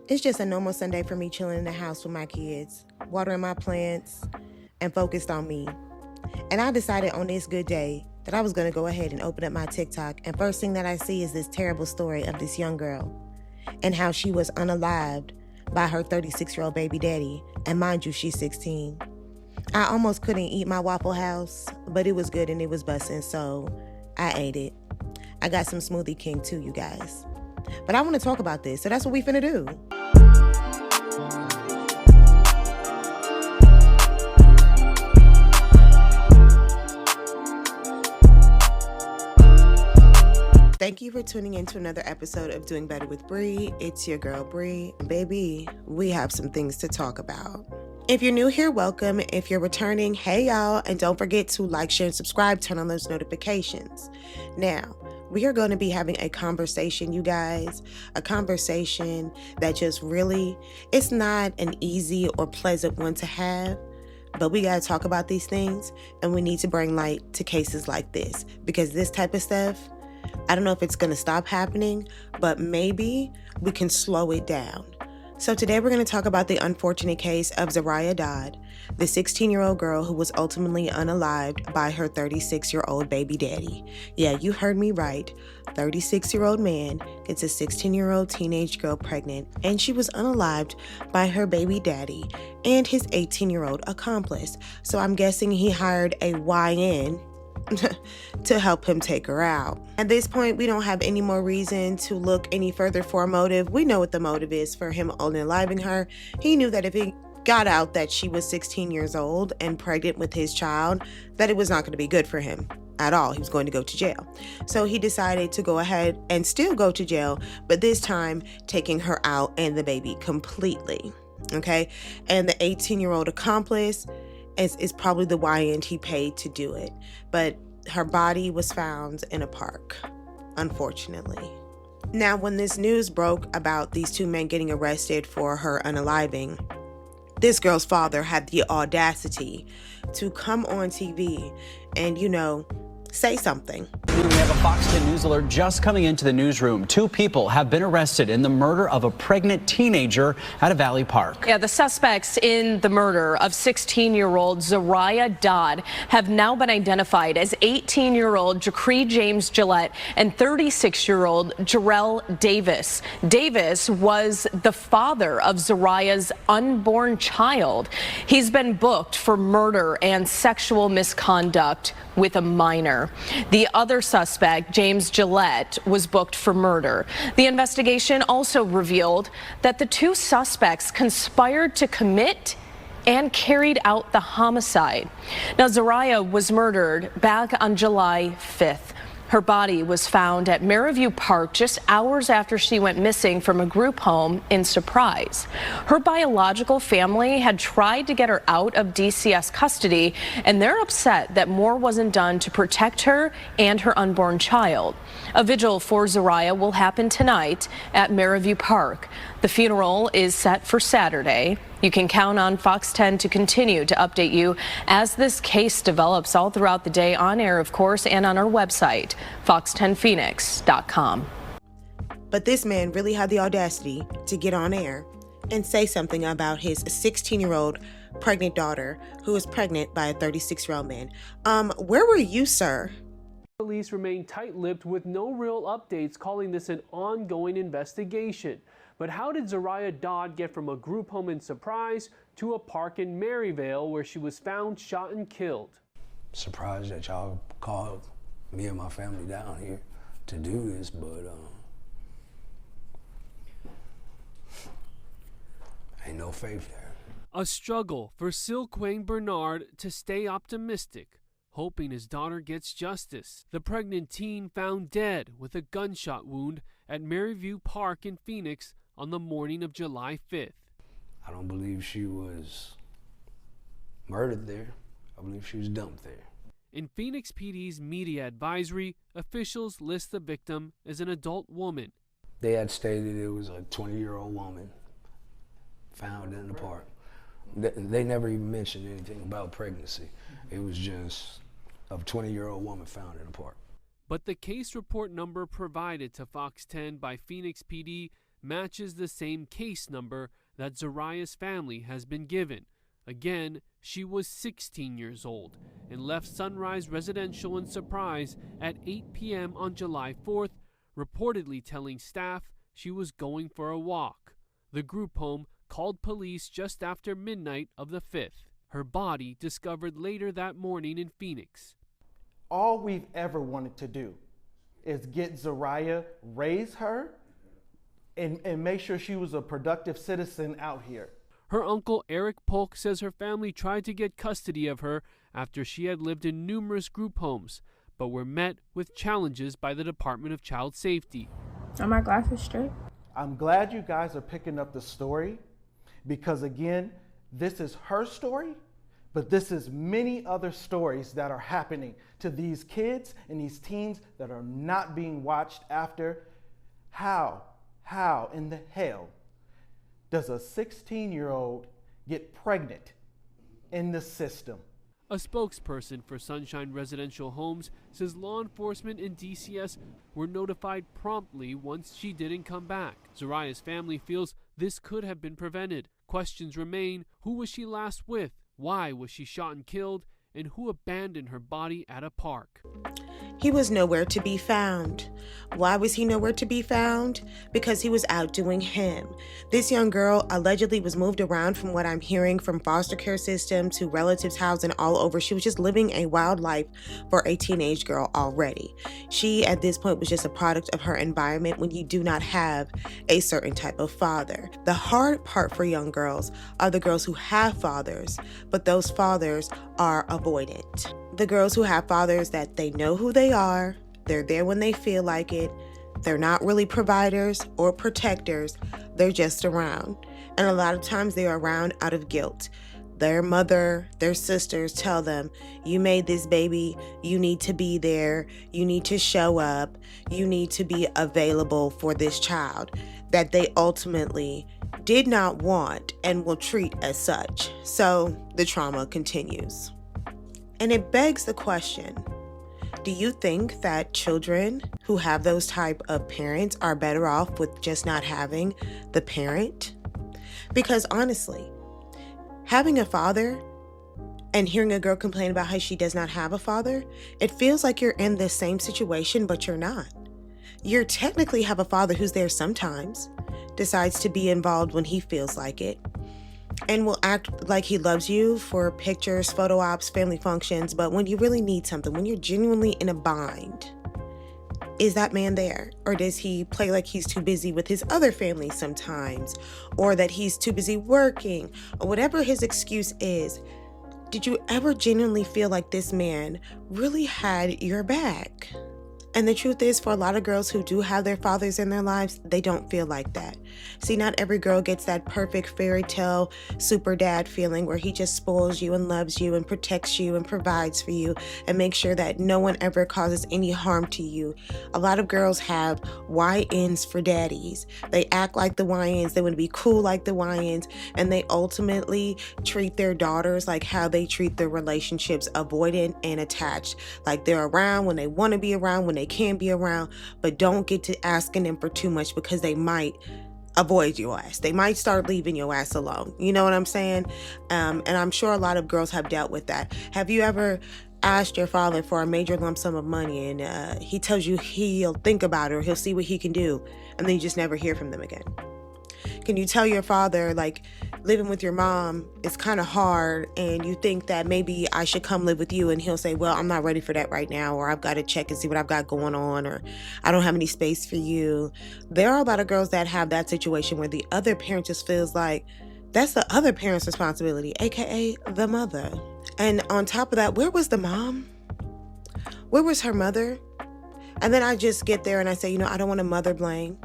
It's just a normal Sunday for me, chilling in the house with my kids, watering my plants, and focused on me. And I decided on this good day that I was going to go ahead and open up my TikTok, and first thing that I see is this terrible story of this young girl and how she was unalived by her 36-year-old baby daddy, and mind you, she's 16. I almost couldn't eat my Waffle House, but it was good and it was busting, so I ate it. I got some Smoothie King too, you guys. But I want to talk about this, so that's what we finna do. Thank you for tuning in to another episode of Doing Better with Bree. It's your girl Bree. Baby, we have some things to talk about. If you're new here, welcome. If you're returning, hey y'all. And don't forget to like, share, and subscribe. Turn on those notifications. Now, we are going to be having a conversation, you guys. A conversation that just really, it's not an easy or pleasant one to have. But we got to talk about these things. And we need to bring light to cases like this. Because this type of stuff, I don't know if it's going to stop happening, but maybe we can slow it down. So today we're going to talk about the unfortunate case of Zariah Dodd, the 16-year-old girl who was ultimately unalived by her 36-year-old baby daddy. Yeah, you heard me right. 36-year-old man gets a 16-year-old teenage girl pregnant, and she was unalived by her baby daddy and his 18-year-old accomplice. So I'm guessing he hired a YN to help him take her out. At this point, we don't have any more reason to look any further for a motive. We know what the motive is for him unaliving her. He knew that if he got out that she was 16 years old and pregnant with his child, that it was not going to be good for him at all. He was going to go to jail. So he decided to go ahead and still go to jail, but this time taking her out and the baby completely. Okay. And the 18-year-old accomplice is probably the YN he paid to do it. But her body was found in a park, unfortunately. Now, when this news broke about these two men getting arrested for her unaliving, this girl's father had the audacity to come on TV and, say something. We have a Fox 10 News alert just coming into the newsroom. 2 people have been arrested in the murder of a pregnant teenager at a Valley Park. Yeah, the suspects in the murder of 16-year-old Zariah Dodd have now been identified as 18-year-old Jacree James Gillette and 36-year-old Jarrell Davis. Davis was the father of Zariah's unborn child. He's been booked for murder and sexual misconduct with a minor. The other suspect, James Gillette, was booked for murder. The investigation also revealed that the 2 suspects conspired to commit and carried out the homicide. Now, Zariah was murdered back on July 5th. Her body was found at Maryview Park just hours after she went missing from a group home in Surprise. Her biological family had tried to get her out of DCS custody, and they're upset that more wasn't done to protect her and her unborn child. A vigil for Zariah will happen tonight at Maryview Park. The funeral is set for Saturday. You can count on Fox 10 to continue to update you as this case develops all throughout the day, on air, of course, and on our website, fox10phoenix.com. But this man really had the audacity to get on air and say something about his 16-year-old pregnant daughter who was pregnant by a 36-year-old man. Where were you, sir? Police remain tight-lipped with no real updates, calling this an ongoing investigation. But how did Zariah Dodd get from a group home in Surprise to a park in Maryvale where she was found shot and killed? Surprised that y'all called me and my family down here to do this, but ain't no faith there. A struggle for Silquane Bernard to stay optimistic, hoping his daughter gets justice. The pregnant teen found dead with a gunshot wound at Maryview Park in Phoenix on the morning of July 5th. I don't believe she was murdered there. I believe she was dumped there. In Phoenix PD's media advisory, officials list the victim as an adult woman. They had stated it was a 20-year-old woman found in the park. They never even mentioned anything about pregnancy. It was just a 20-year-old woman found in the park. But the case report number provided to Fox 10 by Phoenix PD matches the same case number that Zariah's family has been given. Again, she was 16 years old and left Sunrise Residential in Surprise at 8 p.m. on July 4th, reportedly telling staff she was going for a walk. The group home called police just after midnight of the 5th. Her body discovered later that morning in Phoenix. All we've ever wanted to do is get Zariah, raise her, and make sure she was a productive citizen out here. Her uncle Eric Polk says her family tried to get custody of her after she had lived in numerous group homes, but were met with challenges by the Department of Child Safety. Are my glasses straight? I'm glad you guys are picking up the story because, again, this is her story, but this is many other stories that are happening to these kids and these teens that are not being watched after. How in the hell does a 16-year-old get pregnant in the system? A spokesperson for Sunshine Residential Homes says law enforcement and DCS were notified promptly once she didn't come back. Zariah's family feels this could have been prevented. Questions remain: who was she last with? Why was she shot and killed? And who abandoned her body at a park? He was nowhere to be found. Why was he nowhere to be found? Because he was out doing him. This young girl allegedly was moved around, from what I'm hearing, from foster care system to relatives' house and all over. She was just living a wild life for a teenage girl already. She, at this point, was just a product of her environment when you do not have a certain type of father. The hard part for young girls are the girls who have fathers, but those fathers are avoidant. The girls who have fathers that they know who they are, they're there when they feel like it, they're not really providers or protectors, they're just around. And a lot of times they are around out of guilt. Their mother, their sisters tell them, you made this baby, you need to be there, you need to show up, you need to be available for this child that they ultimately did not want and will treat as such. So the trauma continues. And it begs the question, do you think that children who have those type of parents are better off with just not having the parent? Because honestly, having a father and hearing a girl complain about how she does not have a father, it feels like you're in the same situation, but you're not. You technically have a father who's there sometimes, decides to be involved when he feels like it, and will act like he loves you for pictures, photo ops, family functions. But when you really need something, when you're genuinely in a bind, is that man there? Or does he play like he's too busy with his other family sometimes? Or that he's too busy working? Or whatever his excuse is, did you ever genuinely feel like this man really had your back? And the truth is, for a lot of girls who do have their fathers in their lives, they don't feel like that. See, not every girl gets that perfect fairy tale super dad feeling where he just spoils you and loves you and protects you and provides for you and makes sure that no one ever causes any harm to you. A lot of girls have YNs for daddies. They act like the YNs. They want to be cool like the YNs. And they ultimately treat their daughters like how they treat their relationships, avoidant and attached. Like they're around when they want to be around, when they can be around, but don't get to asking them for too much because they might avoid your ass. They might start leaving your ass alone. You know what I'm saying? And I'm sure a lot of girls have dealt with that. Have you ever asked your father for a major lump sum of money and he tells you he'll think about it or he'll see what he can do, and then you just never hear from them again? Can you tell your father, like, living with your mom is kind of hard and you think that maybe I should come live with you, and he'll say, well, I'm not ready for that right now, or I've got to check and see what I've got going on, or I don't have any space for you. There are a lot of girls that have that situation where the other parent just feels like that's the other parent's responsibility, aka the mother. And on top of that, where was the mom? Where was her mother? And then I just get there and I say, I don't want to mother blame.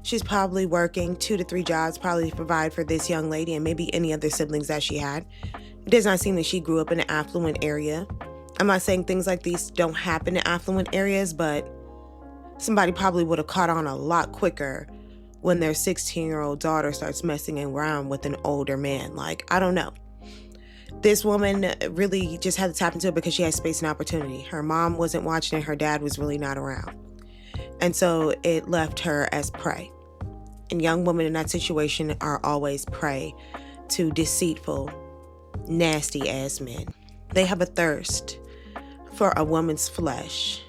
She's probably working 2 to 3 jobs, probably to provide for this young lady and maybe any other siblings that she had. It does not seem that she grew up in an affluent area. I'm not saying things like these don't happen in affluent areas, but somebody probably would have caught on a lot quicker when their 16-year-old daughter starts messing around with an older man. Like, I don't know. This woman really just had to tap into it because she had space and opportunity. Her mom wasn't watching and her dad was really not around. And so it left her as prey. And young women in that situation are always prey to deceitful, nasty ass men. They have a thirst for a woman's flesh,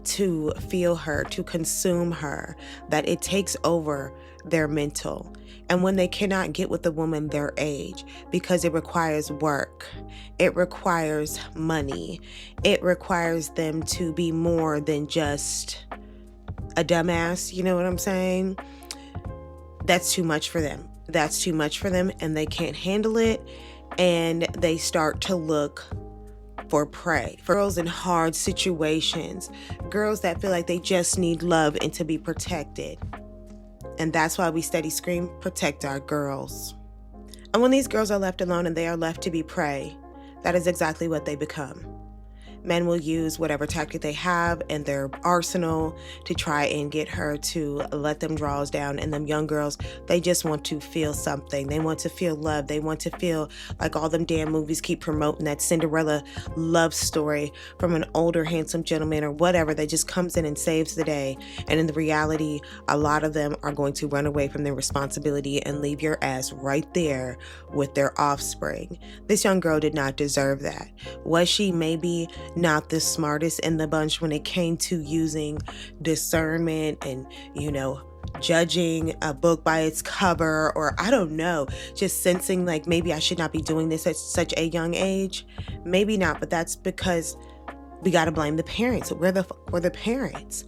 to feel her, to consume her, that it takes over their mental. And when they cannot get with a woman their age, because it requires work, it requires money, it requires them to be more than just a dumbass, you know what I'm saying? That's too much for them. That's too much for them, and they can't handle it, and they start to look for prey. For girls in hard situations, girls that feel like they just need love and to be protected. And that's why we steady scream, protect our girls. And when these girls are left alone and they are left to be prey, that is exactly what they become. Men will use whatever tactic they have in their arsenal to try and get her to let them draws down. And them young girls, they just want to feel something. They want to feel love. They want to feel like all them damn movies keep promoting that Cinderella love story from an older handsome gentleman or whatever that just comes in and saves the day. And in the reality, a lot of them are going to run away from their responsibility and leave your ass right there with their offspring. This young girl did not deserve that. Was she maybe not the smartest in the bunch when it came to using discernment and, judging a book by its cover, or I don't know, just sensing like maybe I should not be doing this at such a young age? Maybe not, but that's because we got to blame the parents. Where the fuck were the parents?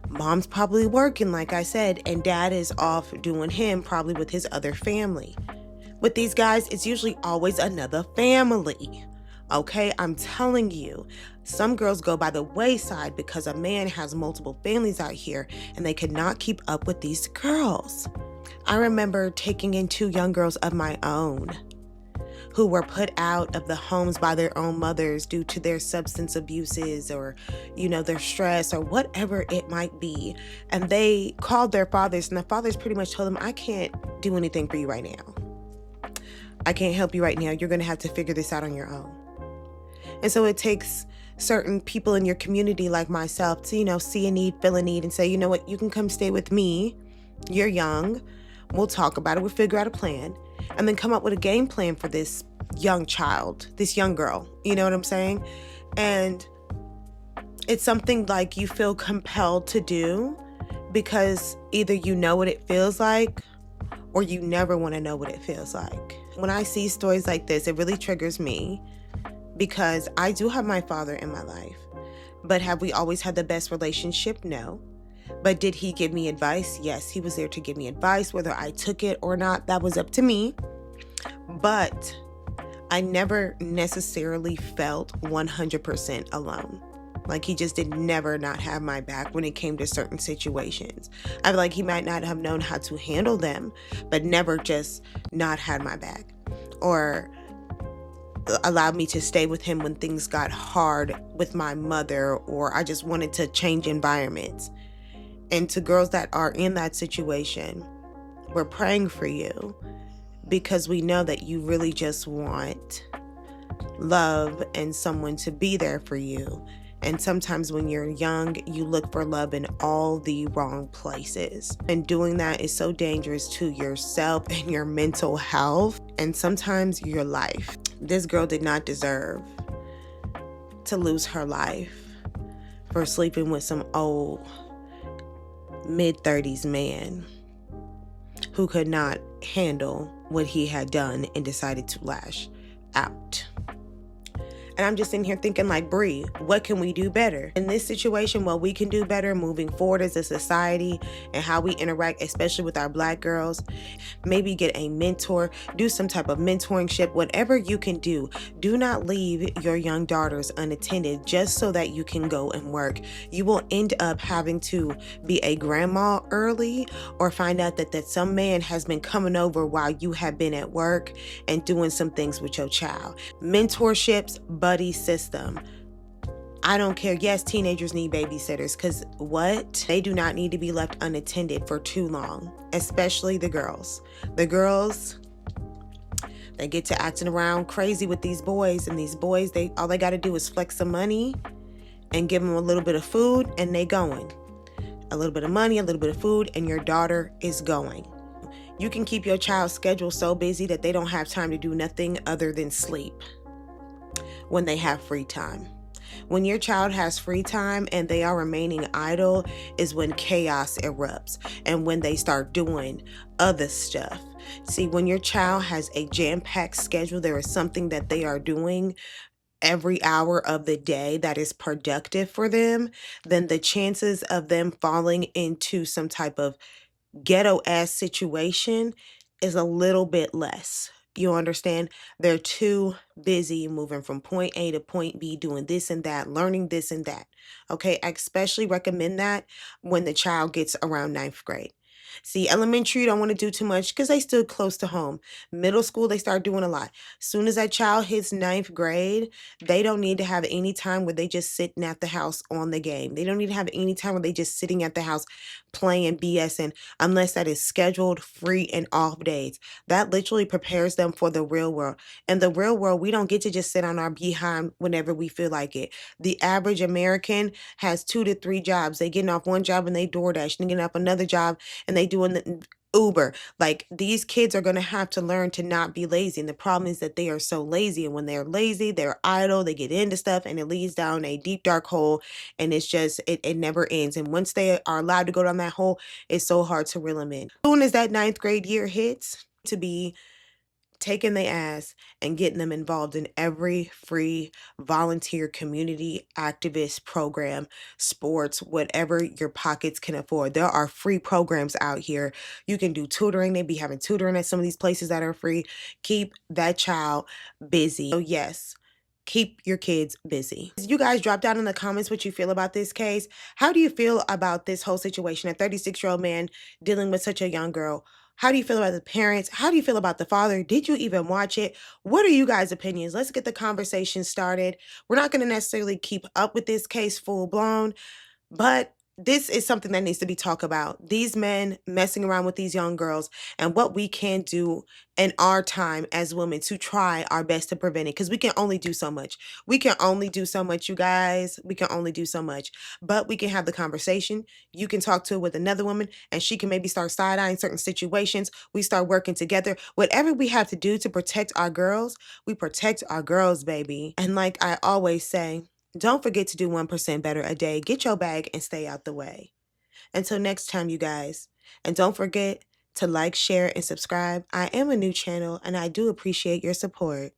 Mom's probably working, like I said, and dad is off doing him, probably with his other family. With these guys, it's usually always another family. Okay, I'm telling you, some girls go by the wayside because a man has multiple families out here and they could not keep up with these girls. I remember taking in 2 young girls of my own who were put out of the homes by their own mothers due to their substance abuses or, their stress or whatever it might be. And they called their fathers, and the fathers pretty much told them, I can't do anything for you right now. I can't help you right now. You're going to have to figure this out on your own. And so it takes certain people in your community like myself to, see a need, feel a need, and say, you know what, you can come stay with me. You're young. We'll talk about it. We'll figure out a plan. And then come up with a game plan for this young child, this young girl. You know what I'm saying? And it's something like you feel compelled to do because either you know what it feels like or you never want to know what it feels like. When I see stories like this, it really triggers me. Because I do have my father in my life. But have we always had the best relationship? No. But did he give me advice? Yes, he was there to give me advice. Whether I took it or not, that was up to me. But I never necessarily felt 100% alone. Like he just did never not have my back when it came to certain situations. I feel like he might not have known how to handle them, but never just not had my back. Or allowed me to stay with him when things got hard with my mother, or I just wanted to change environments. And to girls that are in that situation, we're praying for you because we know that you really just want love and someone to be there for you. And sometimes when you're young, you look for love in all the wrong places. And doing that is so dangerous to yourself and your mental health, and sometimes your life. This girl did not deserve to lose her life for sleeping with some old mid-30s man who could not handle what he had done and decided to lash out. And I'm just in here thinking like, Bree, what can we do better? In this situation, what we can do better moving forward as a society and how we interact, especially with our Black girls, maybe get a mentor, do some type of mentoringship, whatever you can do. Do not leave your young daughters unattended just so that you can go and work. You will end up having to be a grandma early or find out that some man has been coming over while you have been at work and doing some things with your child. Mentorships, buddy system. I don't care. Yes, teenagers need babysitters because what? They do not need to be left unattended for too long, especially the girls. The girls, they get to acting around crazy with these boys, and these boys, all they got to do is flex some money and give them a little bit of food and they going. a little bit of money, a little bit of food, and your daughter is going. You can keep your child's schedule so busy that they don't have time to do nothing other than sleep when they have free time. When your child has free time and they are remaining idle is when chaos erupts and when they start doing other stuff. See, when your child has a jam-packed schedule, there is something that they are doing every hour of the day that is productive for them, then the chances of them falling into some type of ghetto ass situation is a little bit less. You understand? They're too busy moving from point A to point B, doing this and that, learning this and that. Okay, I especially recommend that when the child gets around 9th grade. See, elementary, you don't want to do too much because they still close to home. Middle school, they start doing a lot. Soon as that child hits 9th grade, they don't need to have any time where they just sitting at the house on the game. They don't need to have any time where they just sitting at the house playing BSing unless that is scheduled, free, and off days. That literally prepares them for the real world. In the real world, we don't get to just sit on our behind whenever we feel like it. The average American has 2 to 3 jobs. They getting off one job and they DoorDash, and getting off another job and they doing the Uber. Like, these kids are going to have to learn to not be lazy. And the problem is that they are so lazy. And when they're lazy, they're idle, they get into stuff, and it leads down a deep, dark hole. And it's just, it never ends. And once they are allowed to go down that hole, it's so hard to reel them in. As soon as that 9th grade year hits, to be taking their ass and getting them involved in every free volunteer community activist program, sports, whatever your pockets can afford. There are free programs out here. You can do tutoring. They be having tutoring at some of these places that are free. Keep that child busy. So yes, keep your kids busy. You guys drop down in the comments what you feel about this case. How do you feel about this whole situation? A 36-year-old man dealing with such a young girl. How do you feel about the parents? How do you feel about the father? Did you even watch it? What are you guys' opinions? Let's get the conversation started. We're not going to necessarily keep up with this case full blown, but this is something that needs to be talked about. These men messing around with these young girls and what we can do in our time as women to try our best to prevent it, because we can only do so much. We can only do so much, you guys. We can only do so much. But we can have the conversation. You can talk to it with another woman and she can maybe start side-eyeing certain situations. We start working together. Whatever we have to do to protect our girls, we protect our girls, baby. And like I always say, don't forget to do 1% better a day. Get your bag and stay out the way. Until next time, you guys. And don't forget to like, share, and subscribe. I am a new channel and I do appreciate your support.